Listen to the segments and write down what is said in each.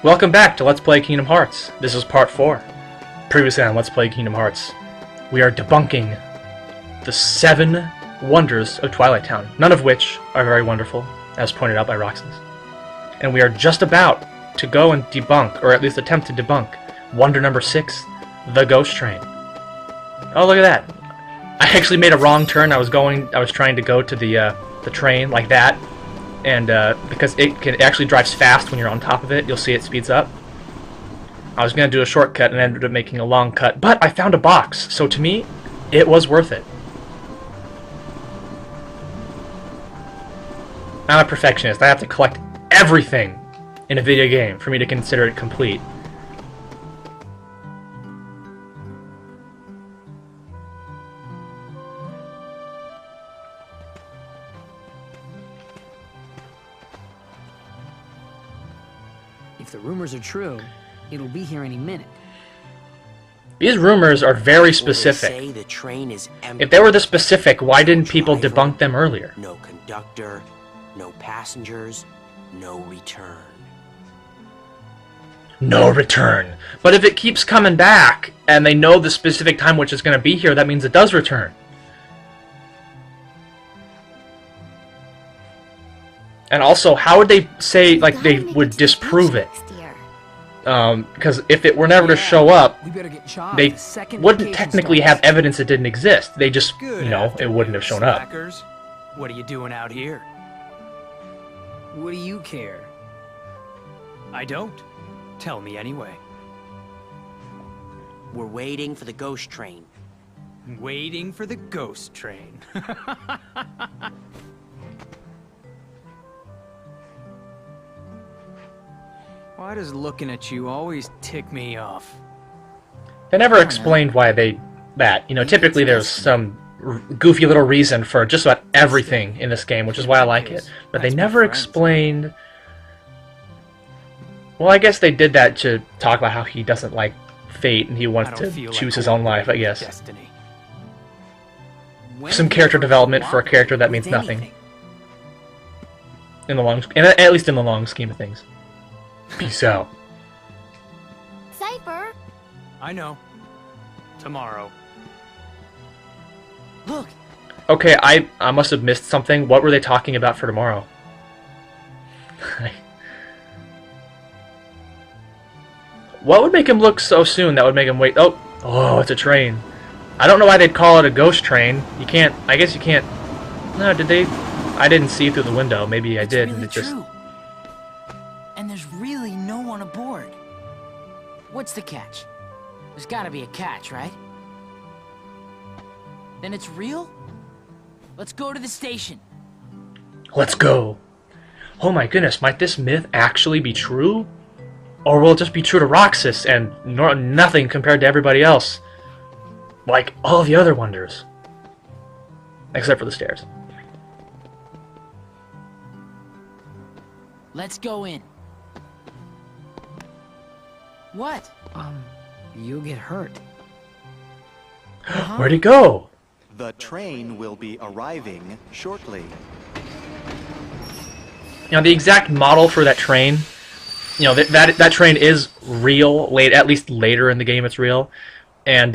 Welcome back to Let's Play Kingdom Hearts. This is part 4. Previously on Let's Play Kingdom Hearts, we are debunking the 7 wonders of Twilight Town, none of which are very wonderful, as pointed out by Roxas. And we are just about to go and debunk, or at least attempt to debunk, wonder number 6, the Ghost Train. Oh, look at that. I actually made a wrong turn. I was trying to go to the train like that. And because it actually drives fast when you're on top of it, you'll see it speeds up. I was going to do a shortcut and ended up making a long cut, but I found a box, so to me, it was worth it. I'm a perfectionist. I have to collect everything in a video game for me to consider it complete. If the rumors are true, it'll be here any minute. These rumors are very specific. They say the train is empty. If they were this specific, why didn't people debunk them earlier? No conductor, no passengers, no return. No return. But if it keeps coming back, and they know the specific time which is going to be here, that means it does return. And also, how would they say, like, they would disprove it? Because if it were never to show up, they wouldn't technically have evidence it didn't exist. They just, you know, it wouldn't have shown up. What are you doing out here? What do you care? I don't. Tell me anyway. We're waiting for the ghost train. Waiting for the ghost train. Why does looking at you always tick me off? They never explained why that. You know, typically there's some goofy little reason for just about everything in this game, which is why I like it. But they never explained... Well, I guess they did that to talk about how he doesn't like fate and he wants to choose his own life, I guess. Destiny. Some character development for a character that means nothing. At least in the long scheme of things. Peace out. Cypher! I know. Tomorrow. Look! Okay, I must have missed something. What were they talking about for tomorrow? What would make him look so soon that would make him wait? Oh, it's a train. I don't know why they'd call it a ghost train. You can't, I guess you can't. No, did they? I didn't see through the window. Maybe I did. Really and it just... true. And there's really no one aboard. What's the catch? There's gotta be a catch, right? Then it's real? Let's go to the station. Let's go. Oh my goodness, might this myth actually be true? Or will it just be true to Roxas and nothing compared to everybody else? Like all the other wonders. Except for the stairs. Let's go in. What? You'll get hurt. Where'd he go? The train will be arriving shortly. You know, the exact model for that train, you know, that train is real, at least later in the game it's real. And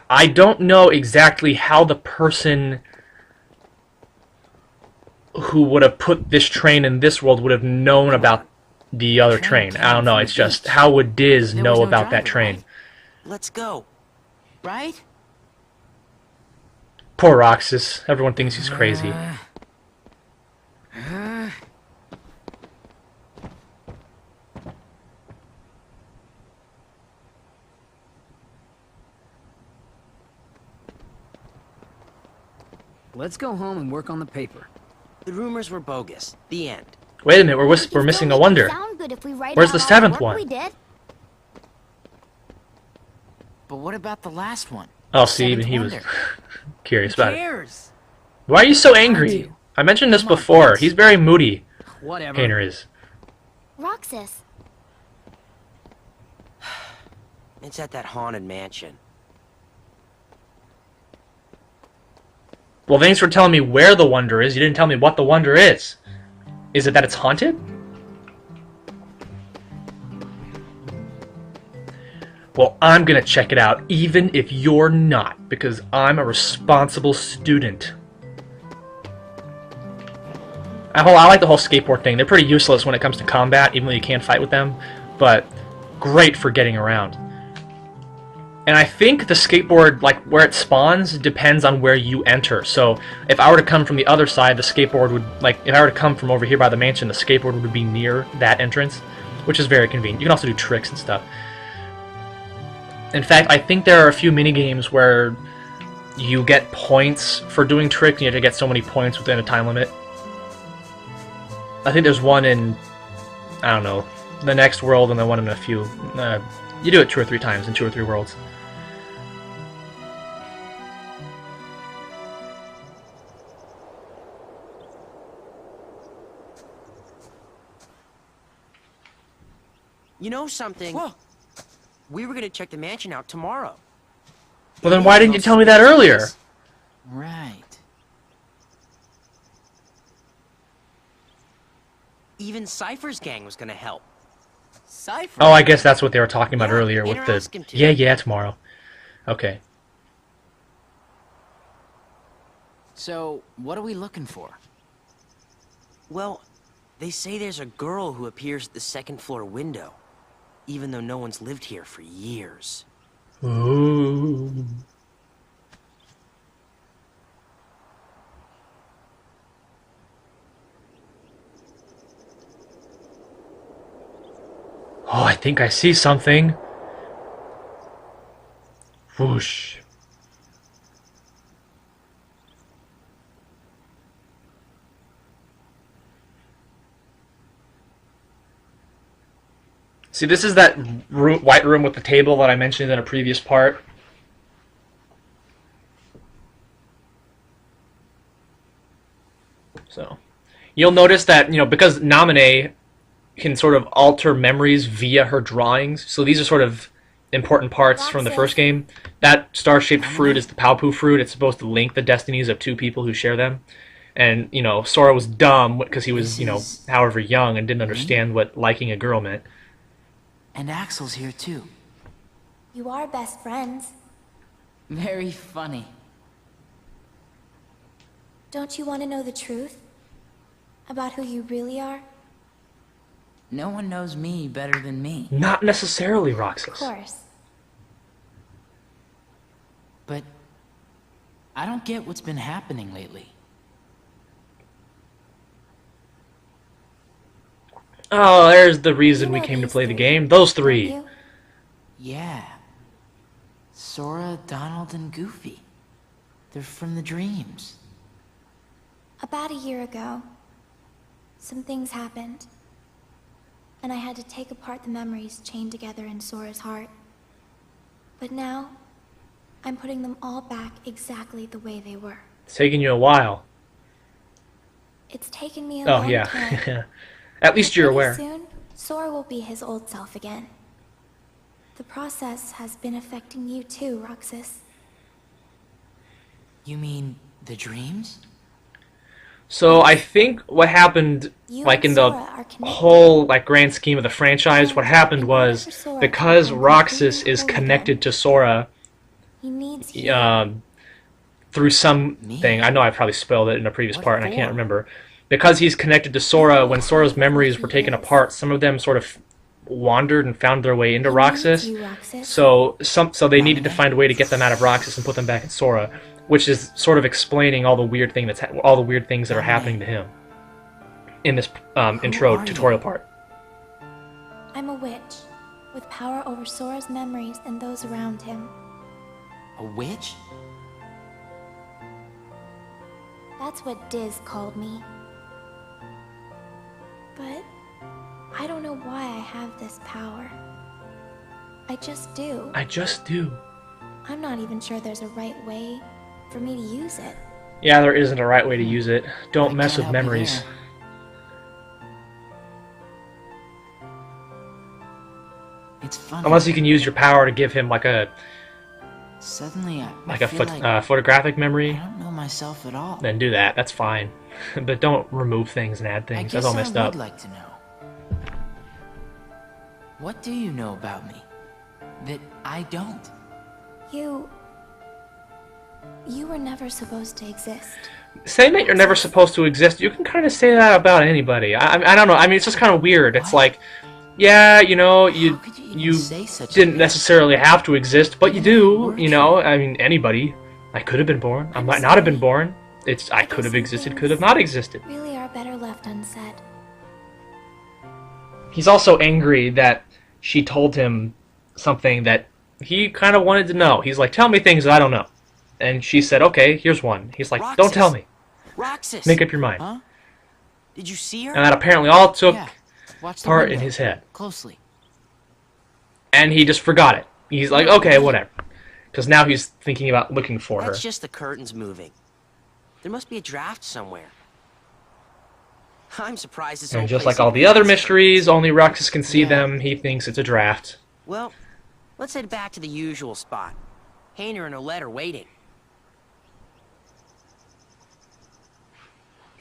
I don't know exactly how the person who would have put this train in this world would have known about the other train. I don't know, it's just, how would Diz know about that train? Let's go. Right? Poor Roxas. Everyone thinks he's crazy. Let's go home and work on the paper. The rumors were bogus. The end. Wait a minute, we're missing a wonder. Where's the 7th one? But what about the last one? Oh, see, even he was curious Who about it. cares? Why are you so angry? I mentioned this before. He's very moody. Whatever. Painter is. Roxas. It's at that haunted mansion. Well, thanks for telling me where the wonder is. You didn't tell me what the wonder is. Is it that it's haunted? Well, I'm gonna check it out, even if you're not, because I'm a responsible student. I like the whole skateboard thing. They're pretty useless when it comes to combat, even though you can't fight with them, but great for getting around. And I think the skateboard, like, where it spawns depends on where you enter. So, if I were to come from the other side, the skateboard would, like, if I were to come from over here by the mansion, the skateboard would be near that entrance, which is very convenient. You can also do tricks and stuff. In fact, I think there are a few minigames where you get points for doing tricks, and you have to get so many points within a time limit. I think there's one in, I don't know, the next world, and then one in a few. You do it 2 or 3 times in 2 or 3 worlds. You know something? Whoa. We were gonna check the mansion out tomorrow. Well, then why didn't you tell me that earlier? Right. Even Cypher's gang was gonna help. Cypher? Oh, I guess that's what they were talking about Yeah, earlier later with the... ask him to. Yeah, tomorrow. Okay. So, what are we looking for? Well, they say there's a girl who appears at the 2nd floor window, even though no one's lived here for years. Ooh. Oh, I think I see something. Whoosh. See, this is that white room with the table that I mentioned in a previous part. So, you'll notice that, you know, because Naminé can sort of alter memories via her drawings, so these are sort of important parts from the first game. That star-shaped fruit is the Paopu fruit. It's supposed to link the destinies of 2 people who share them. And, you know, Sora was dumb because he was, you know, however young and didn't understand what liking a girl meant. And Axel's here too. You are best friends. Very funny. Don't you want to know the truth? About who you really are? No one knows me better than me. Not necessarily, Of Roxas. course. But I don't get what's been happening lately. Oh, there's the reason You we know came to these play the 3, game. Those don't 3. you? Yeah. Sora, Donald, and Goofy. They're from the dreams. About a year ago, some things happened. And I had to take apart the memories chained together in Sora's heart. But now, I'm putting them all back exactly the way they were. It's taking you a while. It's taken me a Oh, long yeah. time. At least you're Pretty aware. soon, Sora will be his old self again. The process has been affecting you too, Roxas. You mean the dreams? So I think what happened, You like in and the Sora are connected. whole like grand scheme of the franchise, what happened was because Roxas is connected to Sora He needs you. through something. I know I probably spoiled it in a previous part, and I can't remember. Because he's connected to Sora, when Sora's memories were taken apart, some of them sort of wandered and found their way into He Roxas. needs you, Roxas. So they needed to find a way to get them out of Roxas and put them back in Sora, which is sort of explaining all the weird things that are happening to him in this intro are tutorial you? part. I'm a witch, with power over Sora's memories and those around him. A witch? That's what Diz called me. But I don't know why I have this power. I just do. I just do. I'm not even sure there's a right way for me to use it. Yeah, there isn't a right way to use it. Don't I mess can't with help you memories. there. It's funny. Unless you can use your power to give him like a Suddenly, I feel like photographic I memory, don't know myself at all. then do that. That's fine. But don't remove things and add I things. guess That's all messed I up. would like to know. What do you know about me? that I don't. You were never supposed to exist. Saying that you're never supposed to exist, you can kind of say that about anybody. I don't know. I mean, it's just kind of weird. It's like, yeah, you know, you How could you even say such a didn't thing? necessarily have to exist, but you do. You know, I mean, anybody. I could have been born. I might not have been born. I could have existed, could have not existed. Really are better left unsaid. He's also angry that she told him something that he kind of wanted to know. He's like, tell me things that I don't know. And she said, okay, here's one. He's like, Roxas. don't tell me. Roxas! Make up your mind. Huh? Did you see her? And that apparently all took Yeah. Watch the part in window. his head. Closely. And he just forgot it. He's like, okay, whatever. Because now he's thinking about looking for her. That's just the curtains moving. There must be a draft somewhere. I'm surprised this And whole just place like all even the other has mysteries, only Roxas can see Yeah. them. He thinks it's a draft. curtains. Well, let's head back to the usual spot. Hayner and Olette are waiting.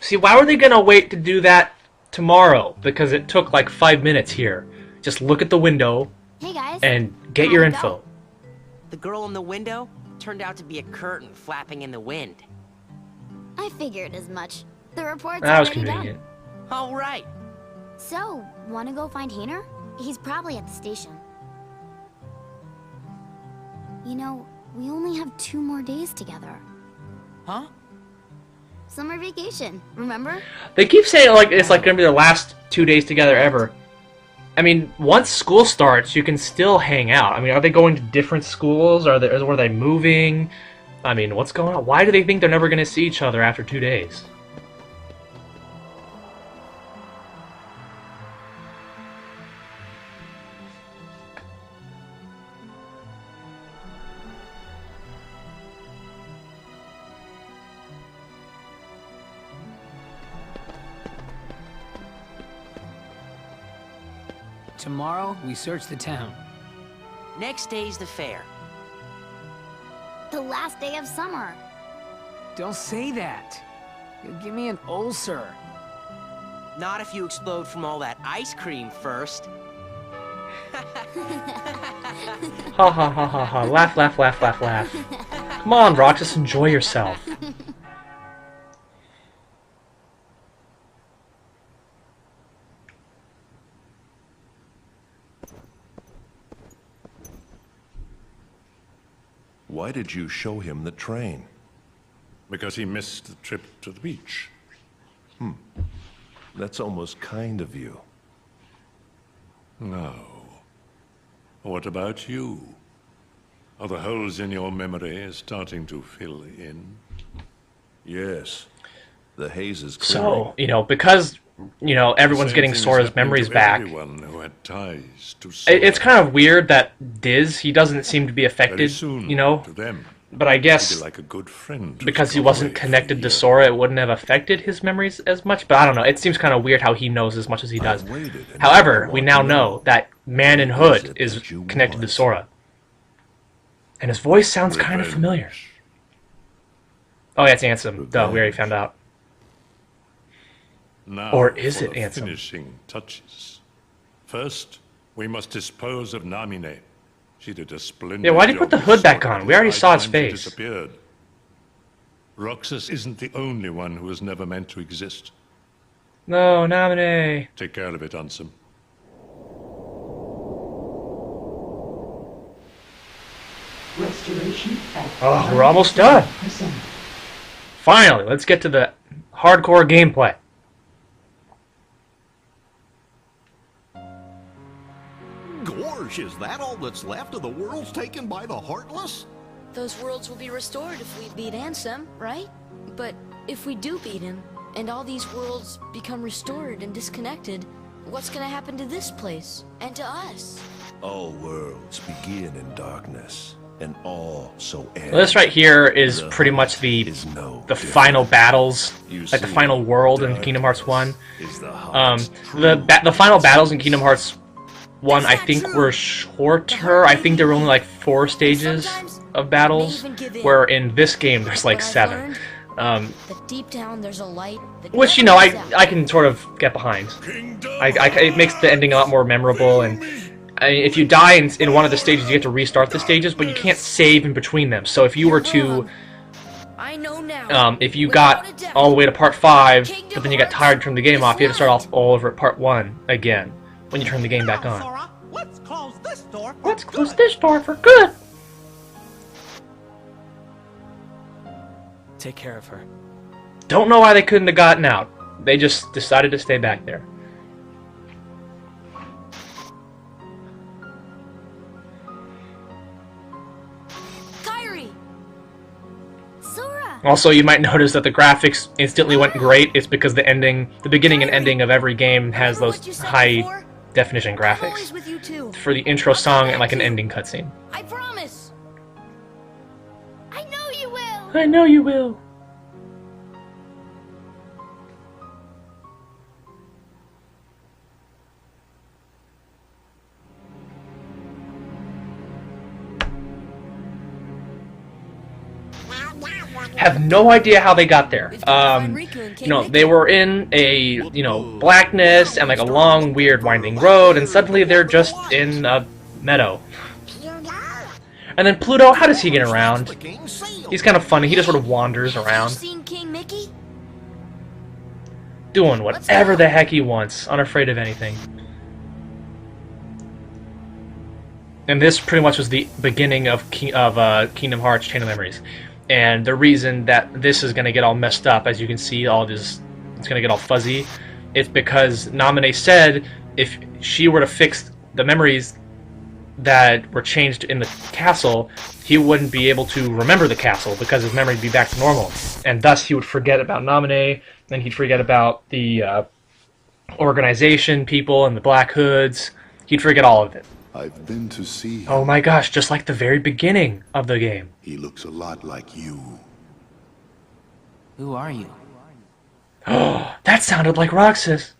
See, why were they going to wait to do that tomorrow? Because it took like 5 minutes here. Just look at the window Hey guys. and get your How'd it info. go? The girl in the window turned out to be a curtain flapping in the wind. I figured as much. The report's That was already convenient. All right. done. So, wanna go find Hayner? He's probably at the station. You know, we only have 2 more days together. Huh? Summer vacation, remember? They keep saying like it's like going to be their last 2 days together ever. I mean, once school starts, you can still hang out. I mean, are they going to different schools? Were they moving? I mean, what's going on? Why do they think they're never going to see each other after 2 days? Tomorrow, we search the town. Next day's the fair. The last day of summer. Don't say that. You'll give me an ulcer. Not if you explode from all that ice cream first. Ha ha ha ha ha. Laugh, laugh, laugh, laugh, laugh. Come on, Roxas, enjoy yourself. Why did you show him the train? Because he missed the trip to the beach. That's almost kind of you. No. What about you? Are the holes in your memory starting to fill in? Yes. The haze is So, you know, because, you know, everyone's Same getting thing's Sora's happening memories to back. Everyone who had ties to It's Sora. kind of weird that Diz, he doesn't seem to be Very affected, soon, you know? to them, But I he'd guess be like a good friend who's because he gone wasn't away for connected to years. Sora, it wouldn't have affected his memories as much. But I don't know. It seems kind of weird how he knows as much as he does. I've waited and However, I we want now to know that Man in What is Hood it is that you connected to want? Sora. And his voice sounds kind of familiar. Revenge. Oh, yeah, it's Ansem. Duh, we already found out. Now Or is for it the Ansem? finishing touches. First, we must dispose of Namine. She did a splendid Yeah, why'd he job put the with hood back Sora on? We already by saw his the time she face. Disappeared. Roxas isn't the only one who was never meant to exist. No, Namine. Take care of it, Ansem. Restoration at Oh, we're almost done. 100%. Finally, let's get to the hardcore gameplay. Gorge, is that all that's left of the worlds taken by the Heartless? Those worlds will be restored if we beat Ansem, right? But if we do beat him, and all these worlds become restored and disconnected, what's gonna happen to this place? And to us? All worlds begin in darkness, and all so end. Well, this right here is The pretty much the is no the different. final battles, You like the see, final world in Kingdom Hearts 1. is the Um, heart's the final battles in Kingdom Hearts 1, I think, were shorter. I think there were only like 4 stages of battles, where in this game there's like 7. That deep down there's a light that Which, you know, I can sort of get behind. It makes the ending a lot more memorable, and if you die in one of the stages, you get to restart the stages, but you can't save in between them. So if you were to, I know now. if you got all the way to part 5, but then you got tired and turned the game off, you have to start off all over at part 1 again when you turn the game back on. Let's close this door. Let's close this door for good. Take care of her. Don't know why they couldn't have gotten out. They just decided to stay back there. Also, you might notice that the graphics instantly went great. It's because the beginning and ending of every game has those high definition graphics for the intro song and like an ending cutscene. I promise. I know you will. I know you will. Have no idea how they got there. You know, they were in a, blackness and like a long, weird, winding road, and suddenly they're just in a meadow. And then Pluto, how does he get around? He's kind of funny. He just sort of wanders around, doing whatever the heck he wants, unafraid of anything. And this pretty much was the beginning of Kingdom Hearts Chain of Memories. And the reason that this is going to get all messed up, as you can see, it's going to get all fuzzy, it's because Naminé said if she were to fix the memories that were changed in the castle, he wouldn't be able to remember the castle because his memory would be back to normal. And thus he would forget about Naminé, then he'd forget about the organization people and the Black Hoods. He'd forget all of it. I've been to see him. Oh my gosh, just like the very beginning of the game. He looks a lot like you. Who are you? Oh, that sounded like Roxas.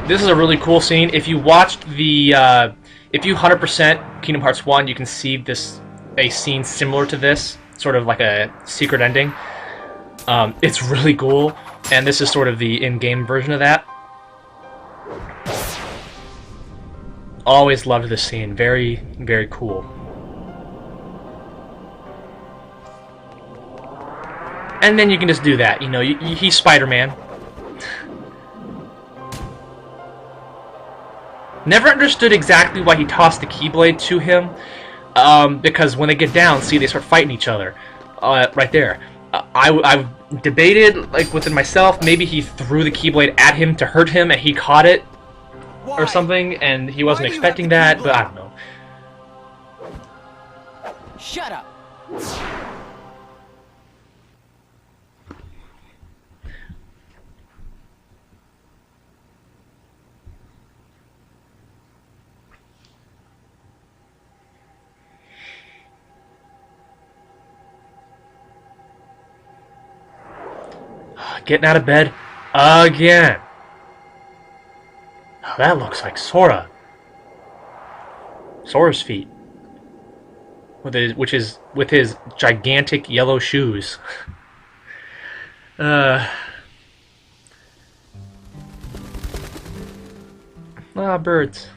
This is a really cool scene. If you watched the, if you 100% Kingdom Hearts 1, you can see a scene similar to this, sort of like a secret ending. It's really cool. And this is sort of the in-game version of that. Always loved this scene. Very, very cool. And then you can just do that. He's Spider-Man. Never understood exactly why he tossed the Keyblade to him. Because when they get down, see, they start fighting each other. Right there. I've debated, like, within myself, maybe he threw the Keyblade at him to hurt him and he caught it or something, and he wasn't expecting that, but I don't know. Shut up! Getting out of bed again. Oh, that looks like Sora. Sora's feet. With his gigantic yellow shoes. Birds.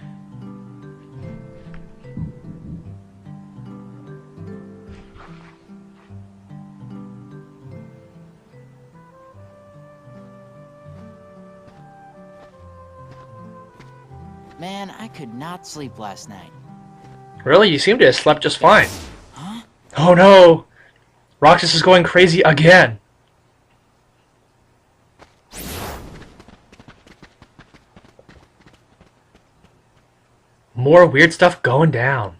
Man, I could not sleep last night. Really? You seem to have slept just fine. Huh? Oh no! Roxas is going crazy again! More weird stuff going down.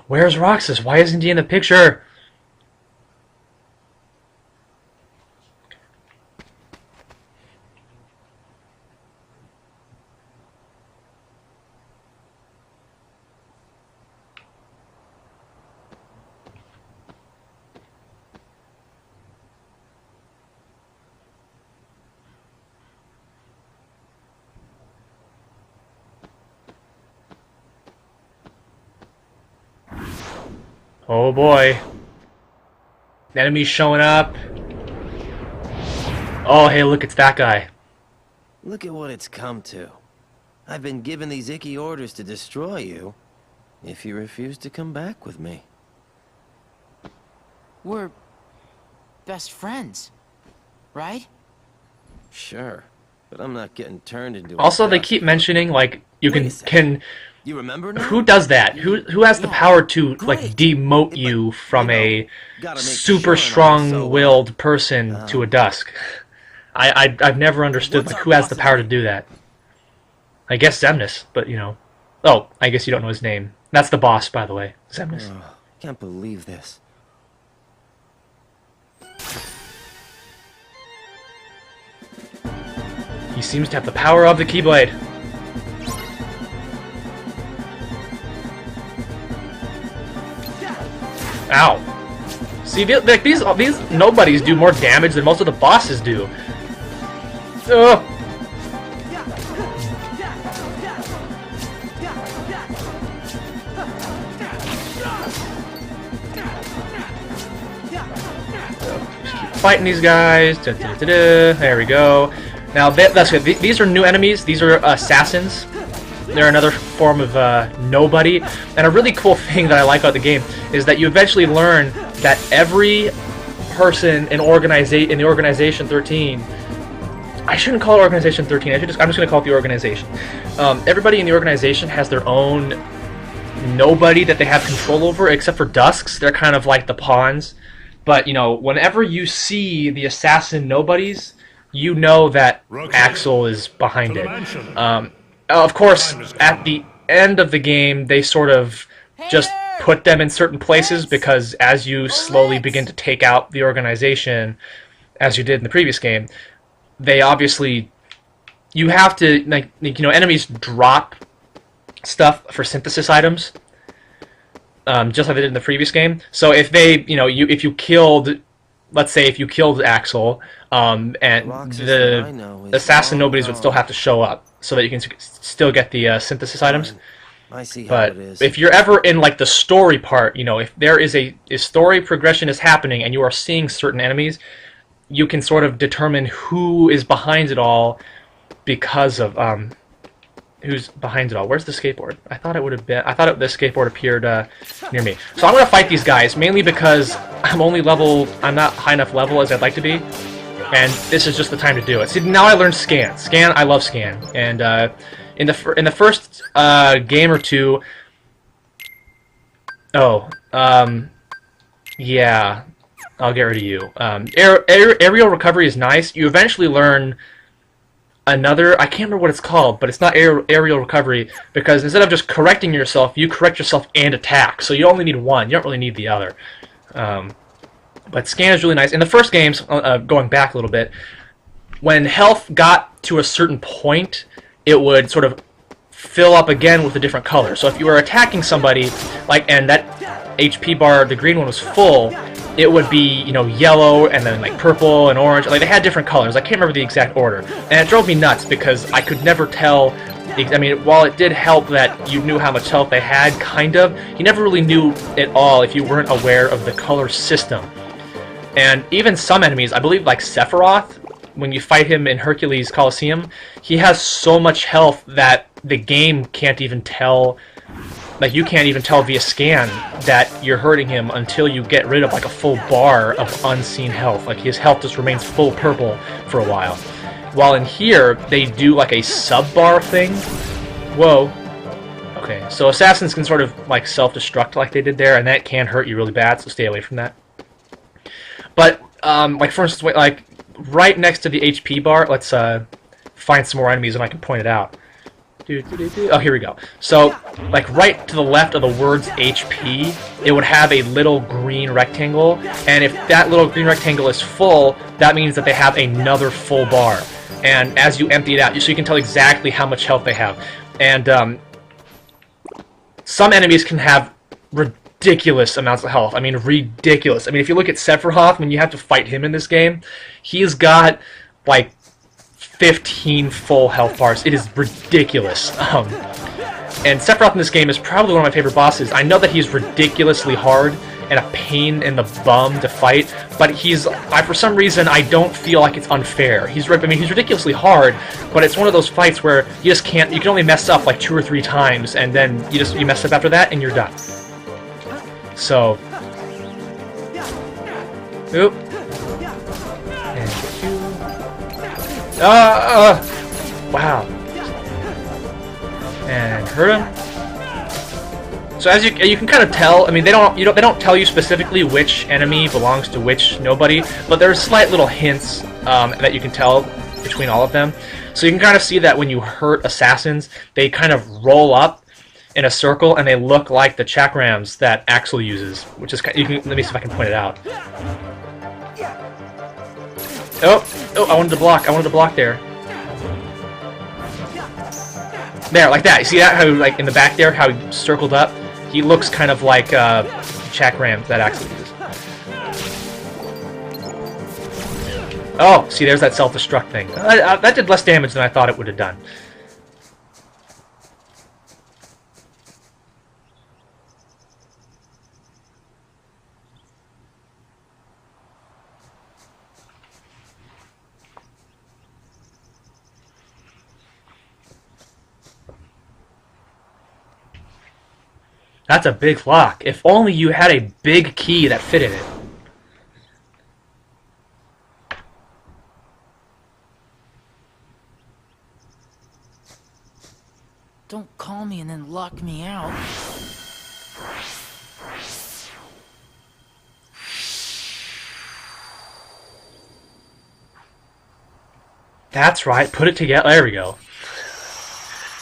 Where's Roxas? Why isn't he in the picture? Oh boy. Enemies showing up. Oh, hey, look, it's that guy. Look at what it's come to. I've been given these icky orders to destroy you if you refuse to come back with me. We're best friends, right? Sure, but I'm not getting turned into a Also, they duck. keep mentioning, like, you can You remember now? who does that? Who has the power to, like, demote you from a super strong-willed person to a dusk? I've never understood, like, who has the power to do that. I guess Xemnas, but, you know. Oh, I guess you don't know his name. That's the boss, by the way, Xemnas. Oh, can't believe this. He seems to have the power of the Keyblade. Ow. See, like these nobodies do more damage than most of the bosses do. Ugh. Fighting these guys. There we go. Now that's good. These are new enemies. These are assassins. They're another form of nobody. And a really cool thing that I like about the game is that you eventually learn that every person in the Organization 13. I shouldn't call it Organization 13. I'm just going to call it the Organization. Everybody in the Organization has their own nobody that they have control over, except for Dusks. They're kind of like the pawns. But, you know, whenever you see the assassin nobodies, you know that Axel is behind it. Of course, at the end of the game, they sort of just put them in certain places because as you slowly begin to take out the Organization, as you did in the previous game, they obviously... You have to, like, you know, enemies drop stuff for synthesis items. Just like they did in the previous game. So if they, you know, if you killed, let's say if you killed Axel, and the assassin nobodies would still have to show up so that you can still get the synthesis items. I see how But it is. if you're ever in like the story part, you know, if there is a story progression is happening and you are seeing certain enemies, you can sort of determine who is behind it all because of who's behind it all. Where's the skateboard? I thought it would have been. I thought the skateboard appeared near me. So I'm gonna fight these guys mainly because I'm not high enough level as I'd like to be, and this is just the time to do it. See, now I learned Scan. Scan, I love Scan, and in the first game or two. Oh, yeah. I'll get rid of you. Aerial recovery is nice. You eventually learn another, I can't remember what it's called, but it's not aerial recovery, because instead of just correcting yourself, you correct yourself and attack. So you only need one. You don't really need the other. But Scan is really nice. In the first games, going back a little bit, when health got to a certain point, it would sort of fill up again with a different color. So if you were attacking somebody, and that HP bar, the green one, was full, it would be, you know, yellow and then like purple and orange. Like they had different colors. I can't remember the exact order, and it drove me nuts because I could never tell. I mean, while it did help that you knew how much health they had, kind of, you never really knew at all if you weren't aware of the color system. And even some enemies, I believe, like Sephiroth, when you fight him in Hercules Coliseum, he has so much health that the game can't even tell. Like, you can't even tell via scan that you're hurting him until you get rid of, like, a full bar of unseen health. Like, his health just remains full purple for a while. While in here, they do, like, a sub-bar thing. Whoa. Okay, so assassins can sort of, like, self-destruct like they did there, and that can hurt you really bad, so stay away from that. But, like, for instance, like, right next to the HP bar, let's find some more enemies and I can point it out. Oh, here we go. So, like, right to the left of the words HP, it would have a little green rectangle, and if that little green rectangle is full, that means that they have another full bar. And as you empty it out, so you can tell exactly how much health they have. And some enemies can have ridiculous amounts of health. I mean, ridiculous. I mean, if you look at Sephiroth, when you have to fight him in this game, he's got, like, 15 full health bars. It is ridiculous. And Sephiroth in this game is probably one of my favorite bosses. I know that he's ridiculously hard, and a pain in the bum to fight, but for some reason I don't feel like it's unfair. He's ridiculously hard, but it's one of those fights where you just can't, you can only mess up like 2 or 3 times, and then you mess up after that and you're done. So, oop. And 2. Wow. And hurt him. So as you can kind of tell, I mean they don't tell you specifically which enemy belongs to which nobody, but there's slight little hints that you can tell between all of them. So you can kind of see that when you hurt assassins, they kind of roll up in a circle and they look like the chakrams that Axel uses, which is let me see if I can point it out. Oh, I wanted to block. I wanted to block there. There, like that. You see that? How, like, in the back there, how he circled up? He looks kind of like Chakram that Axel uses. Oh, see, there's that self-destruct thing. That did less damage than I thought it would have done. That's a big lock. If only you had a big key that fitted it. Don't call me and then lock me out. That's right, put it together. There we go.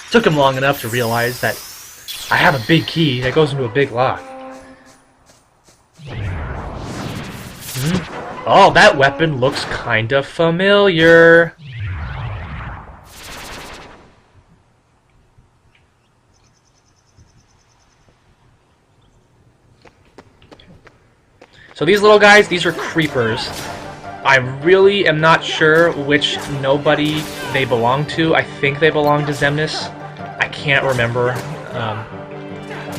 Took him long enough to realize that I have a big key that goes into a big lock. Oh, that weapon looks kind of familiar. So these little guys, these are creepers. I really am not sure which nobody they belong to. I think they belong to Xemnas. I can't remember.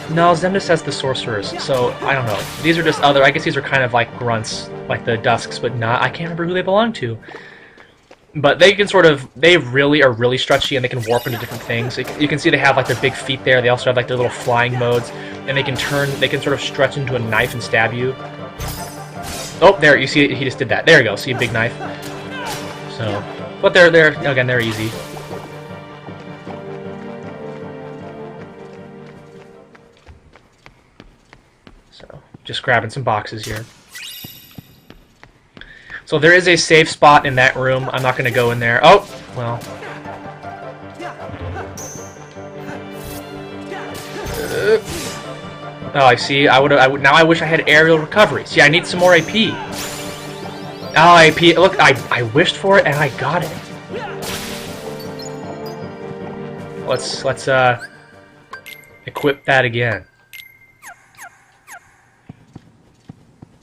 No, Xemnas has the sorcerers, so I don't know. These are just other, I guess these are kind of like grunts, like the Dusks, but not, I can't remember who they belong to. But they can sort of, they really are really stretchy and they can warp into different things. You can see they have like their big feet there, they also have like their little flying modes, and they can sort of stretch into a knife and stab you. Oh, there, you see, he just did that. There you go, see a big knife. So, but they're easy. So, just grabbing some boxes here. So there is a safe spot in that room. I'm not going to go in there. Oh, well. Oh, I see. Now I wish I had aerial recovery. See, I need some more AP. Oh, AP. Look, I wished for it and I got it. Let's equip that again.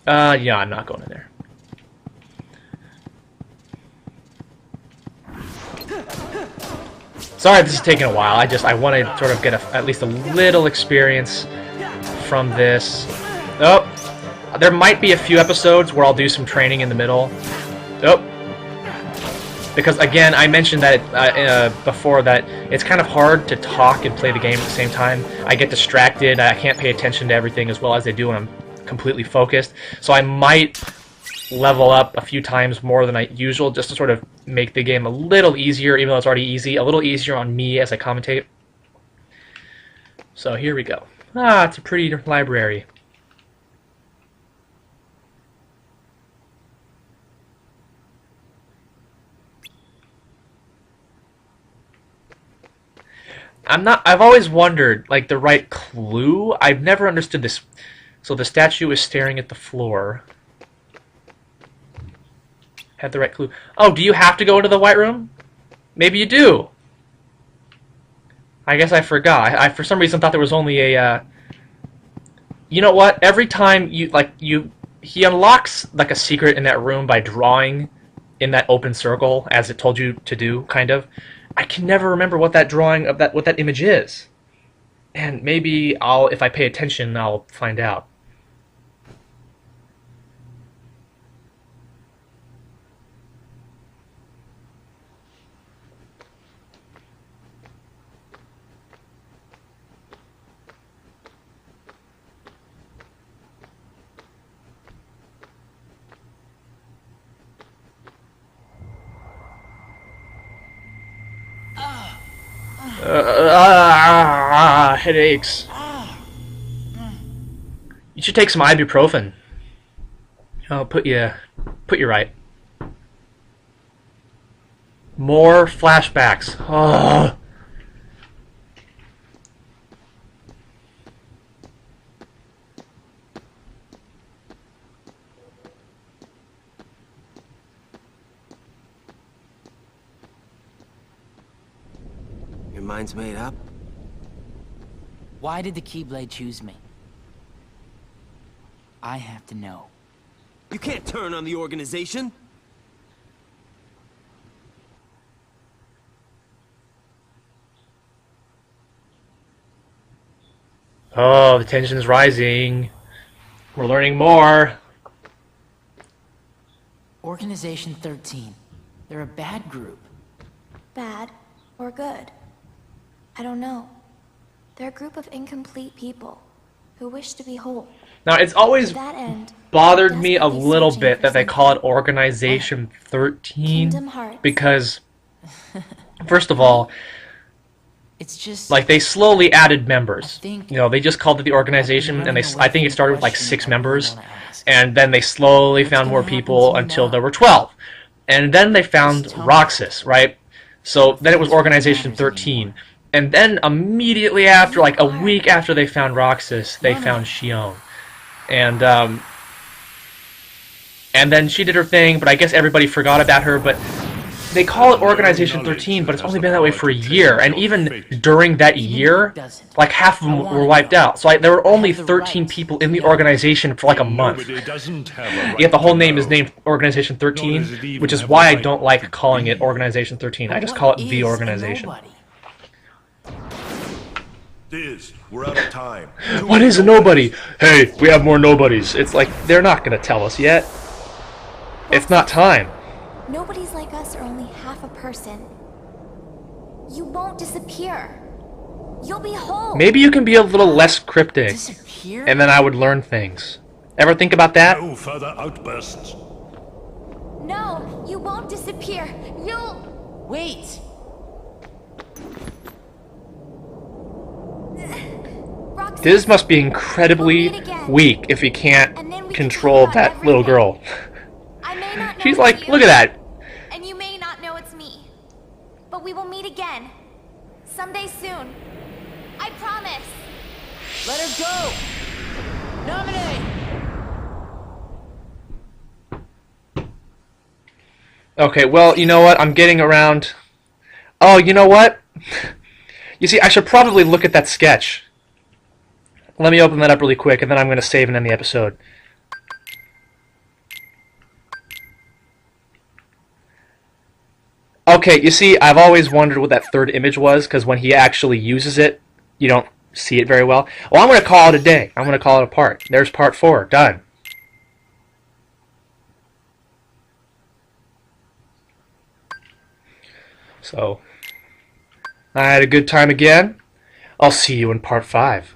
Yeah, I'm not going in there. Sorry this is taking a while. I want to sort of get at least a little experience from this. Oh, there might be a few episodes where I'll do some training in the middle. Oh, because again, I mentioned that before that it's kind of hard to talk and play the game at the same time. I get distracted. I can't pay attention to everything as well as I do when I'm completely focused. So I might level up a few times more than usual just to sort of make the game a little easier, even though it's already easy, a little easier on me as I commentate. So here we go. Ah, it's a pretty library. I've always wondered, like, the right clue. I've never understood this. So the statue is staring at the floor. Had the right clue. Oh, do you have to go into the White Room? Maybe you do. I guess I forgot. I for some reason thought there was only a. You know what? Every time he unlocks like a secret in that room by drawing in that open circle as it told you to do, kind of. I can never remember what that drawing of what that image is, and maybe if I pay attention, I'll find out. head aches. You should take some ibuprofen. I'll put you right. More flashbacks. Oh. Your mind's made up? Why did the Keyblade choose me? I have to know. You can't turn on the organization! Oh, the tension's rising. We're learning more. Organization 13. They're a bad group. Bad or good? I don't know. They're a group of incomplete people who wish to be whole. Now, it's always To that end, bothered me a desperately little searching bit for that they something. call it Organization Kingdom 13 Hearts. because, first of all, It's just like they slowly added members. think You know, they just called it the organization, and running I away think from it started the with like question 6 I really members, wanna ask. and then they slowly What's found more gonna happen people to me until now? there were 12, and then they found Just tell me. Roxas, right? So then it was That's what Organization matters 13, anymore. and then immediately after, like a week after they found Roxas, they found Shion, and then she did her thing, but I guess everybody forgot about her. But they call it Organization 13, but it's only been that way for a year, and even during that year, like half of them were wiped out. So there were only 13 people in the organization for like a month. Nobody doesn't have a right Yet the whole to name is know. named Organization Nor does 13, it even which is have why the I right don't like to calling be. it Organization 13. I But just what call it is the a organization. nobody? Diz, we're out of time. What is a nobody? Hey, we have more nobodies. It's like, they're not going to tell us yet. It's not time. Nobodies like us are only half a person. You won't disappear. You'll be whole. Maybe you can be a little less cryptic, Disappear? and then I would learn things. Ever think about that? No further outbursts. No, you won't disappear. You'll... Wait! Roxas, Diz must be incredibly We'll meet again. weak if he can't And then we can control talk about that little everything. girl. I may not know She's it's like, you, look at that. and you may not know it's me. But we will meet again. Someday soon. I promise. Let her go! Nominate! Okay, well, you know what? I'm getting around... Oh, you know what? You see, I should probably look at that sketch. Let me open that up really quick, and then I'm going to save and end the episode. Okay, you see, I've always wondered what that third image was, because when he actually uses it, you don't see it very well. Well, I'm going to call it a day. I'm going to call it a part. There's part 4. Done. So, I had a good time again. I'll see you in part 5.